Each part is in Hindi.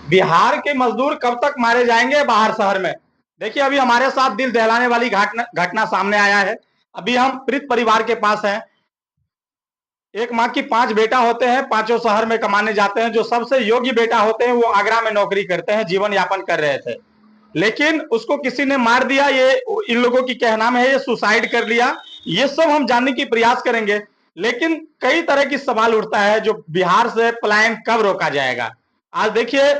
बिहार के मजदूर कब तक मारे जाएंगे बाहर शहर में? देखिए, अभी हमारे साथ दिल दहलाने वाली घटना सामने आया है। अभी हम पीड़ित परिवार के पास हैं। एक माँ की 5 बेटा होते हैं, पांचों शहर में कमाने जाते हैं। जो सबसे योग्य बेटा होते हैं वो आगरा में नौकरी करते हैं, जीवन यापन कर रहे थे, लेकिन उसको किसी ने मार दिया। ये इन लोगों की कहना में है ये सुसाइड कर लिया। ये सब हम जानने की प्रयास करेंगे, लेकिन कई तरह की सवाल उठता है। जो बिहार से पलायन कब रोका जाएगा? आज देखिए,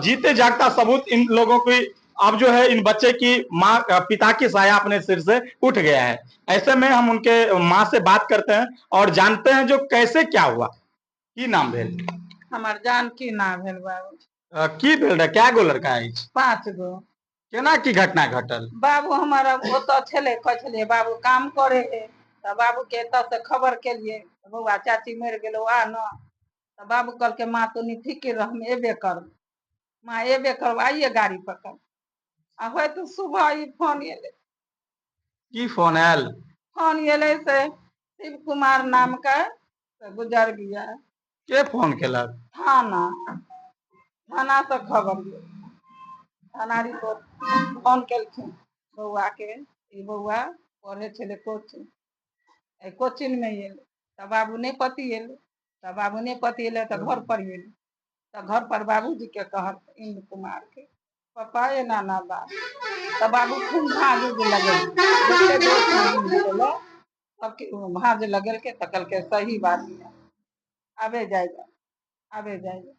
जीते जागता सबूत इन लोगों की अब जो है, इन बच्चे की माँ पिता की साया अपने सिर से उठ गया है। ऐसे में हम उनके माँ से बात करते हैं और जानते हैं जो कैसे क्या हुआ। की नाम भेल? हमार जान की नाम भेल बाबू। की भेल रहे? क्या गो लड़का है? 5 गो। केना की घटना घटल? बाबू हमारा ओतऽ छले, कहलिए बाबू काम करे है, तो बाबू के एतऽ से खबर केलिए बउआ चाची मर गेलो आ न। तो बाबू कल के माँ तो फिक्र रह, हम एबे कर, माँ एबे कर, आइए गाड़ी पकड़। आ हो तो सुबह ही फोन एले। की फोन आयल? फोन एले से शिव कुमार नाम का गुजर गया। के फोन केलक? थाना से खबर दिए, थाना रिपोर्ट फोन केलखिन बउआ के, बउआ पढ़े छले कोचिंग, कोचिंग में एले तो बाबू नहीं पति एले, तो बाबू नहीं पति एले तो घर पर एले, तो घर पर बाबूजी के कहत इंद्र कुमार के पापा ये नाना बा, तो बाबू खूब भाग लगे, भाज लगल के तो कल के सही बात है, आबे जाएगा आबे जाएगा,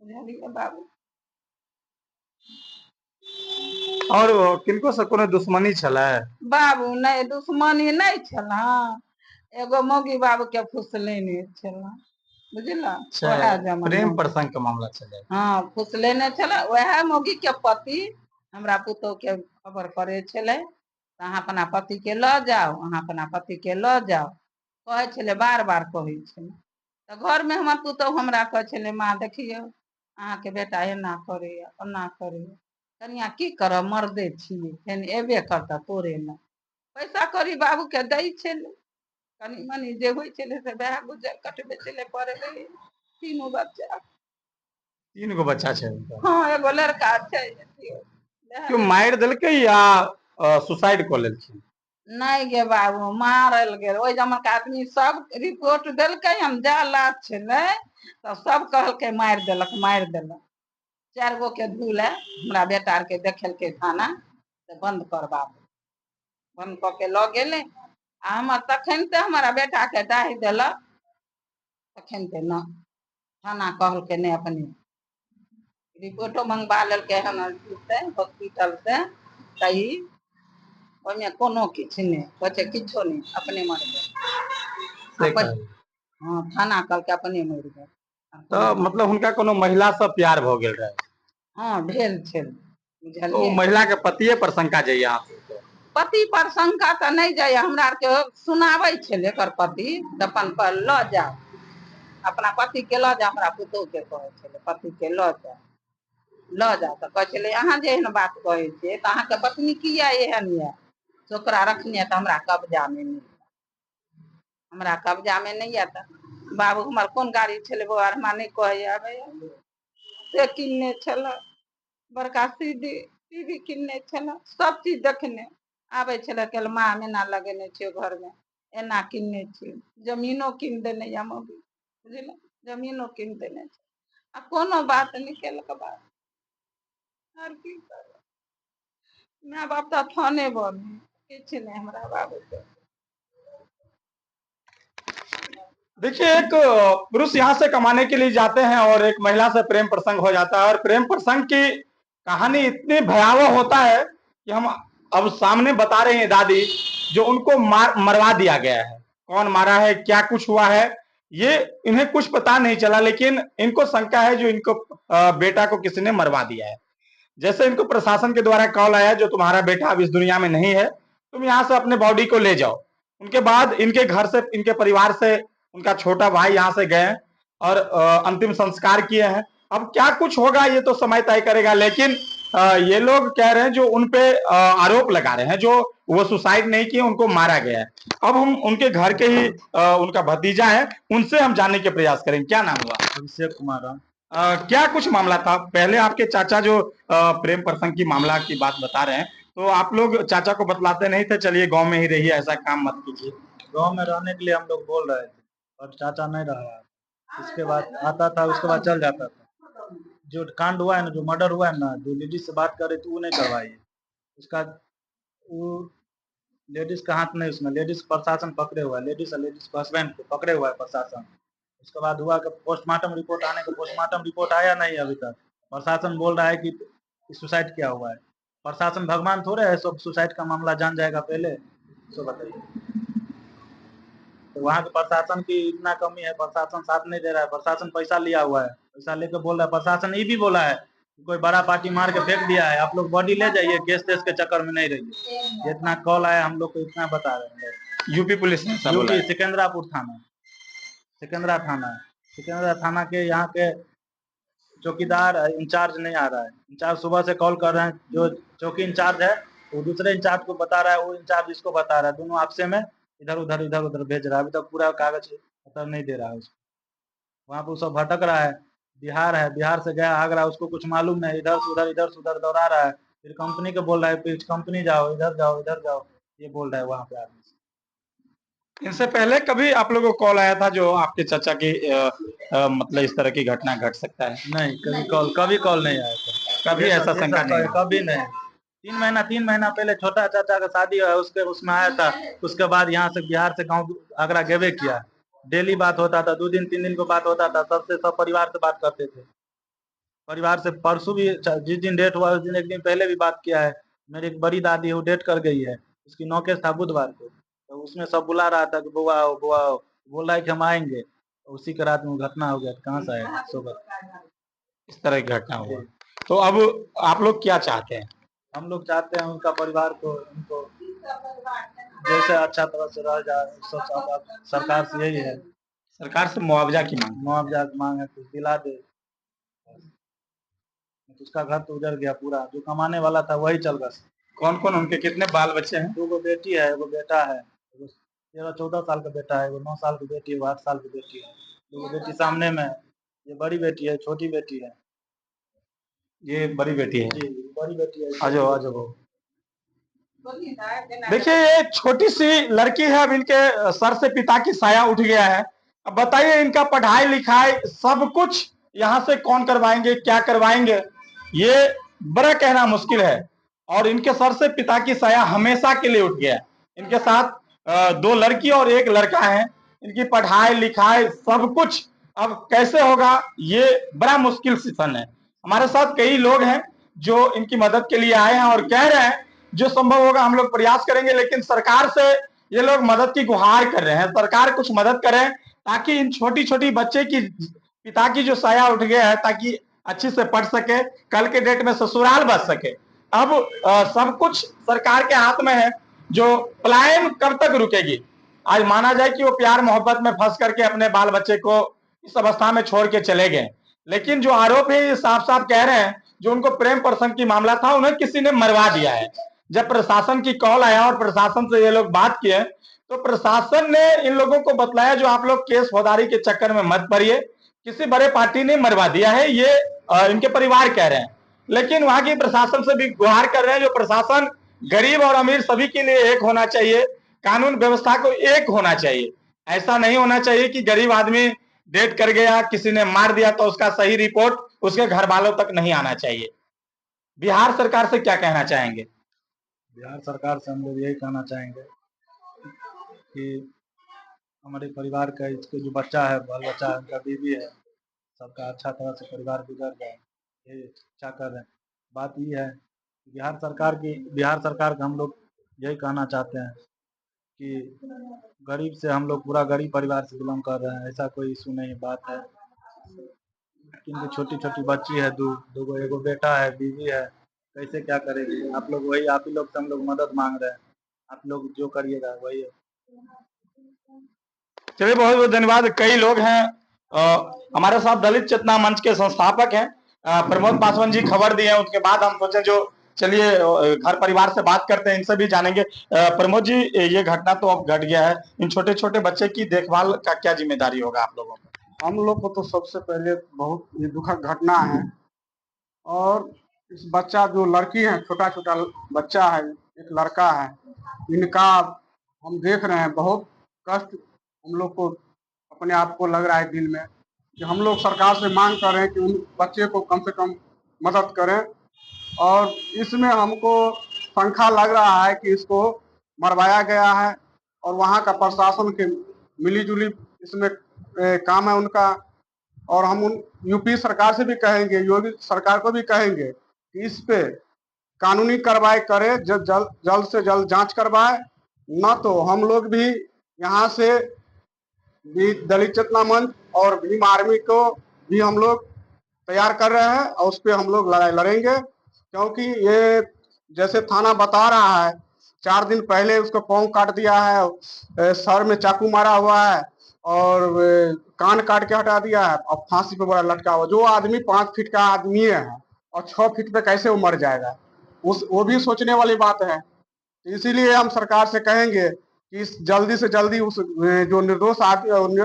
बुझलिए बाबू। और किनको से कोनो दुश्मनी छले? बाबू नहीं दुश्मनी नहीं छला, एगो मौगी बाबू के फुसलेने छला, बुझला, प्रेम प्रसंग के मामला चले। हाँ फुसलेने छला, वह मौगी के पति हमरा पुतोह के खबर करे छले, अहाँ अपना पति के ल जाओ, अहाँ अपना पति के ल जाओ, कहे छले, बार बार कहे छले। तो घर में हमर पुतोह हमरा कहे छले, माँ देखियो अहाँ के बेटा एना करे ओना करे, कनिया की करब, मर्दे छिए, फेन एबे करता तोरे न। पैसा कौड़ी बाबू के दै छले, कनी मनी जे होइ छले से वह गुजर कटबे छले करे रहे। 3 बच्चा। 3 गो बच्चा छै? हाँ एगो लड़का छै। क्यों मार देलकै या सुसाइड कर लेलखिन? नहीं गे बाबू मारल गेल, ओइ जमन के आदमी सब रिपोर्ट देलकै, हम जाला छले तो सब कहलकै मार देलक। 4 गो के धूले हमरा बेटा के देखेलकै थाना, तो बंद कर बाबू, बंद क के ल गेले। आ हमर तखन ते हमारा बेटा के डाहि देलक, तखन ते न थाना कहलकै नहीं, अपने रिपोर्टो मंगवा लेलकै हन हॉस्पिटल से, कही ओमे कोनो किछ नहीं, कहै किछो नहीं, अपने मर गए। हाँ थाना कहलकै अपने मर गए। तो मतलब हुनका कोनो महिला से प्यार भ गेल रहे? हाँ भेल छल, तो बुझलिए। महिला के पतिये पर शंका जाइए आप? पति पर शंका तो नहीं जाए, हमरा के सुनावे छले एकर पति, अपन पर ल जा, अपना पति के ल जा, हमरा पुतोह के कहे छले पति के ल जा, तो कहे छले अहाँ जे एहन बात कहे छे तो अहाँ के पत्नी किया एहन है, छोकरा रखने तो हमरा कब्जा में नहीं, हमरा कब्जा में नहीं है। तो बाबू हमार कौन गाड़ी छले बउआ हमरा नहीं कहे आबे, से किनने छल, बड़का टीवी किनने छल, सब चीज देखने आबे छले, कल माँ एना लगेने छे घर में, एना किनने छे, जमीनो किन देने या मौगी, बुझल, जमीनो किन देने छे, आ कोनो बात नहीं केलक बात। और की करब, माँ बाप तो थाने बने किछ नहीं हमरा बाबू के। देखिए, एक पुरुष यहाँ से कमाने के लिए जाते हैं और एक महिला से प्रेम प्रसंग हो जाता है, और प्रेम प्रसंग की कहानी इतनी भयावह होता है कि हम अब सामने बता रहे हैं दादी, जो उनको मरवा दिया गया है। कौन मारा है, क्या कुछ हुआ है, ये इन्हें कुछ पता नहीं चला, लेकिन इनको शंका है जो इनको बेटा को किसी ने मरवा दिया है। जैसे इनको प्रशासन के द्वारा कॉल आया, जो तुम्हारा बेटा अब इस दुनिया में नहीं है, तुम यहाँ से अपने बॉडी को ले जाओ। उनके बाद इनके घर से, इनके परिवार से उनका छोटा भाई यहाँ से गए और अंतिम संस्कार किए हैं। अब क्या कुछ होगा ये तो समय तय करेगा, लेकिन ये लोग कह रहे हैं जो उनपे आरोप लगा रहे हैं, जो वो सुसाइड नहीं किए, उनको मारा गया है। अब हम उनके घर के ही उनका भतीजा है, उनसे हम जानने के प्रयास करेंगे। क्या नाम हुआ? अभिषेक कुमार। क्या कुछ मामला था पहले? आपके चाचा जो प्रेम प्रसंग की मामला की बात बता रहे हैं, तो आप लोग चाचा को बतलाते नहीं थे, चलिए गांव में ही रहिए, ऐसा काम मत कीजिए? गांव में रहने के लिए हम लोग बोल रहे थे, और चाचा नहीं रहा। इसके बाद आता था, उसके बाद चल जाता था। जो कांड हुआ है ना, जो मर्डर हुआ है ना, जो लेडीज से बात कर रही थी वो नहीं करवाई है। उसका वो लेडीज का हाथ नहीं उसमें, लेडीज प्रशासन पकड़े हुआ है, लेडीज और लेडीज के हस्बैंड को पकड़े हुआ है प्रशासन। उसके बाद हुआ कि पोस्टमार्टम रिपोर्ट आने का, पोस्टमार्टम रिपोर्ट आया नहीं अभी तक। प्रशासन बोल रहा है कि सुसाइड किया हुआ है। प्रशासन भगवान थोड़े है, सब सुसाइड का मामला जान जाएगा पहले। तो बताइए, तो वहाँ के प्रशासन की इतना कमी है, प्रशासन साथ नहीं दे रहा है। प्रशासन पैसा लिया हुआ है, पैसा लेकर बोल रहा है। प्रशासन ये भी बोला है कि कोई बड़ा पार्टी मार के फेंक दिया है, आप लोग बॉडी ले जाइए, केस तेस के चक्कर में नहीं रहिए। इतना कॉल आया हम लोग को, इतना बता रहे हैं। यूपी पुलिस ने ऐसा बोला यूपी है? सिकंदरापुर थाना, सिकंदरा थाना है। सिकंदरा थाना के यहाँ के चौकीदार इंचार्ज नहीं आ रहा है। इंचार्ज सुबह से कॉल कर रहे हैं, जो चौकी इंचार्ज है वो दूसरे इंचार्ज को बता रहा है, वो इंचार्ज इसको बता रहा है, दोनों आपसे में इधर उधर भेज रहा है। अभी तक पूरा कागज पत्र नहीं दे रहा है उसको। वहाँ पे वो सब भटक रहा है। बिहार है, बिहार से गया आगरा, उसको कुछ मालूम नहीं, इधर से उधर दौड़ा रहा है। फिर कंपनी को बोल रहा है, फिर कंपनी जाओ, इधर जाओ, इधर जाओ, ये बोल रहा है वहाँ पे आदमी से। इनसे पहले कभी आप लोगों को कॉल आया था जो आपके चाचा की मतलब इस तरह की घटना घट सकता है? नहीं, कभी कॉल नहीं आया था। कभी ऐसा शंका नहीं? कभी नहीं। 3 महीना पहले छोटा चाचा का शादी हुआ, उसके उसमें आया था। उसके बाद यहाँ से बिहार से गाँव आगरा गेवे किया। डेली बात होता था, 2 दिन 3 दिन को बात होता था। सबसे सब परिवार से बात करते थे। परिवार से परसों भी, जिस दिन डेट हुआ उस दिन एक दिन पहले भी बात किया है। मेरी एक बड़ी दादी है, वो डेट कर गई है, उसकी नौकेश था बुधवार को। तो उसमें सब बुला रहा था कि बुआ आओ, बुआ आओ। बोल रहा है कि हम आएंगे। उसी के रात में घटना हो गया। कहाँ से आएगा सुबह? इस तरह की घटना हुआ। तो अब आप लोग क्या चाहते हैं? हम लोग चाहते हैं उनका परिवार को, उनको जैसे अच्छा तरह से रह जाए, सब सरकार से यही है। सरकार से मुआवजा की मांग? मुआवजा की मांग है, कुछ दिला दे। उसका घर तो उजड़ गया पूरा, जो कमाने वाला था वही चल गया। कौन कौन उनके कितने बाल बच्चे हैं? 2 बेटी है, एगो बेटा है। 13-14 साल का बेटा है, एगो 9 साल की बेटी है, एगो 8 साल की बेटी है। 2 बेटी सामने में है। ये बड़ी बेटी है, छोटी बेटी है। ये बड़ी बेटी है? जी, बड़ी बेटी है। आ जाओ। देखिए, ये छोटी सी लड़की है, अब इनके सर से पिता की साया उठ गया है। अब बताइए, इनका पढ़ाई लिखाई सब कुछ यहाँ से कौन करवाएंगे, क्या करवाएंगे, ये बड़ा कहना मुश्किल है। और इनके सर से पिता की साया हमेशा के लिए उठ गया। इनके साथ 2 लड़की और 1 लड़का है। इनकी पढ़ाई लिखाई सब कुछ अब कैसे होगा, ये बड़ा मुश्किल सीजन है। हमारे साथ कई लोग हैं जो इनकी मदद के लिए आए हैं और कह रहे हैं जो संभव होगा हम लोग प्रयास करेंगे, लेकिन सरकार से ये लोग मदद की गुहार कर रहे हैं। सरकार कुछ मदद करें ताकि इन छोटी छोटी बच्चे की पिता की जो साया उठ गया है, ताकि अच्छी से पढ़ सके, कल के डेट में ससुराल बच सके। अब सब कुछ सरकार के हाथ में है। जो पलायन कब तक रुकेगी? आज माना जाए कि वो प्यार मोहब्बत में फंस करके अपने बाल बच्चे को इस अवस्था में छोड़ के चले गए, लेकिन जो आरोप है ये साफ साफ कह रहे हैं जो उनको प्रेम प्रसंग की मामला था, उन्हें किसी ने मरवा दिया है। जब प्रशासन की कॉल आया और प्रशासन से ये लोग बात किए, तो प्रशासन ने इन लोगों को बतलाया जो आप लोग केस फौजदारी के चक्कर में मत पड़िए, किसी बड़े पार्टी ने मरवा दिया है, ये इनके परिवार कह रहे हैं। लेकिन वहां की प्रशासन से भी गुहार कर रहे हैं जो प्रशासन गरीब और अमीर सभी के लिए एक होना चाहिए, कानून व्यवस्था को एक होना चाहिए। ऐसा नहीं होना चाहिए कि गरीब आदमी डेट कर गया, किसी ने मार दिया तो उसका सही रिपोर्ट उसके घर वालों तक नहीं आना चाहिए। बिहार सरकार से क्या कहना चाहेंगे? बिहार सरकार से हम लोग यही कहना चाहेंगे कि हमारे परिवार का, इसके जो बच्चा है, बाल बच्चा है, उनका बीवी है, सबका अच्छा तरह से परिवार गुजर जाए, यही इच्छा कर रहे हैं। बात ये है कि बिहार सरकार का हम लोग यही कहना चाहते हैं कि गरीब से हम लोग, पूरा गरीब परिवार से बिलोंग कर रहे हैं, ऐसा कोई इशू नहीं। बात है किंतु छोटी छोटी बच्ची है, दो एगो बेटा है, बीवी है, कैसे क्या करेगी? आप ही लोग से हम लोग मदद मांग रहे हैं। आप लोग जो करिएगा वही है। चलिए, बहुत बहुत धन्यवाद। कई लोग हैं हमारे साथ, दलित चेतना मंच के संस्थापक हैं प्रमोद पासवान जी खबर दिए हैं, उसके बाद हम सोचे जो चलिए घर परिवार से बात करते हैं, इनसे भी जानेंगे। प्रमोद जी, ये घटना तो अब घट गया है, इन छोटे छोटे बच्चे की देखभाल का क्या जिम्मेदारी होगा आप लोगों को? हम लोग को तो सबसे पहले बहुत ये दुखद घटना है। और इस बच्चा जो लड़की है, छोटा छोटा बच्चा है, एक लड़का है, इनका हम देख रहे हैं बहुत कष्ट हम लोग को अपने आप को लग रहा है दिल में, कि हम लोग सरकार से मांग कर रहे हैं कि उन बच्चे को कम से कम मदद करें। और इसमें हमको शंका लग रहा है कि इसको मरवाया गया है, और वहाँ का प्रशासन के मिली-जुली इसमें काम है उनका। और हम उन यूपी सरकार से भी कहेंगे, योगी सरकार को भी कहेंगे कि इस पे कानूनी कार्रवाई करे, जल्द से जल्द जांच करवाए, न तो हम लोग भी यहाँ से भी दलित चेतना मंच और भीम आर्मी को भी हम लोग तैयार कर रहे हैं, और उस पर हम लोग लड़ाई लड़ेंगे। क्योंकि ये जैसे थाना बता रहा है, 4 दिन पहले उसको पाँव काट दिया है, सर में चाकू मारा हुआ है, और कान काट के हटा दिया है, और फांसी पे बड़ा लटका हुआ। जो आदमी 5 फीट का आदमी है और 6 फीट पे कैसे वो मर जाएगा, वो भी सोचने वाली बात है। इसीलिए हम सरकार से कहेंगे कि जल्दी से जल्दी उस जो निर्दोष आदमी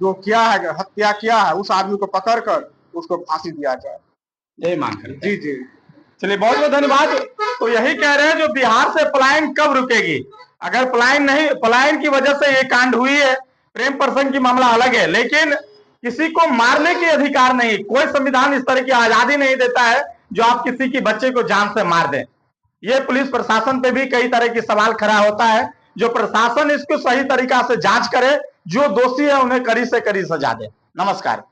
जो किया है, हत्या किया है, उस आदमी को पकड़ कर उसको फांसी दिया जाए। यही मांग करते हैं। जी जी, चलिए, बहुत बहुत धन्यवाद। तो यही कह रहे हैं, जो बिहार से पलायन कब रुकेगी? अगर पलायन की वजह से ये कांड हुई है, प्रेम प्रसंग की मामला अलग है, लेकिन किसी को मारने के अधिकार नहीं, कोई संविधान इस तरह की आजादी नहीं देता है जो आप किसी की बच्चे को जान से मार दें। ये पुलिस प्रशासन पे भी कई तरह की सवाल खड़ा होता है। जो प्रशासन इसको सही तरीका से जांच करे, जो दोषी है उन्हें कड़ी से कड़ी सजा दे। नमस्कार।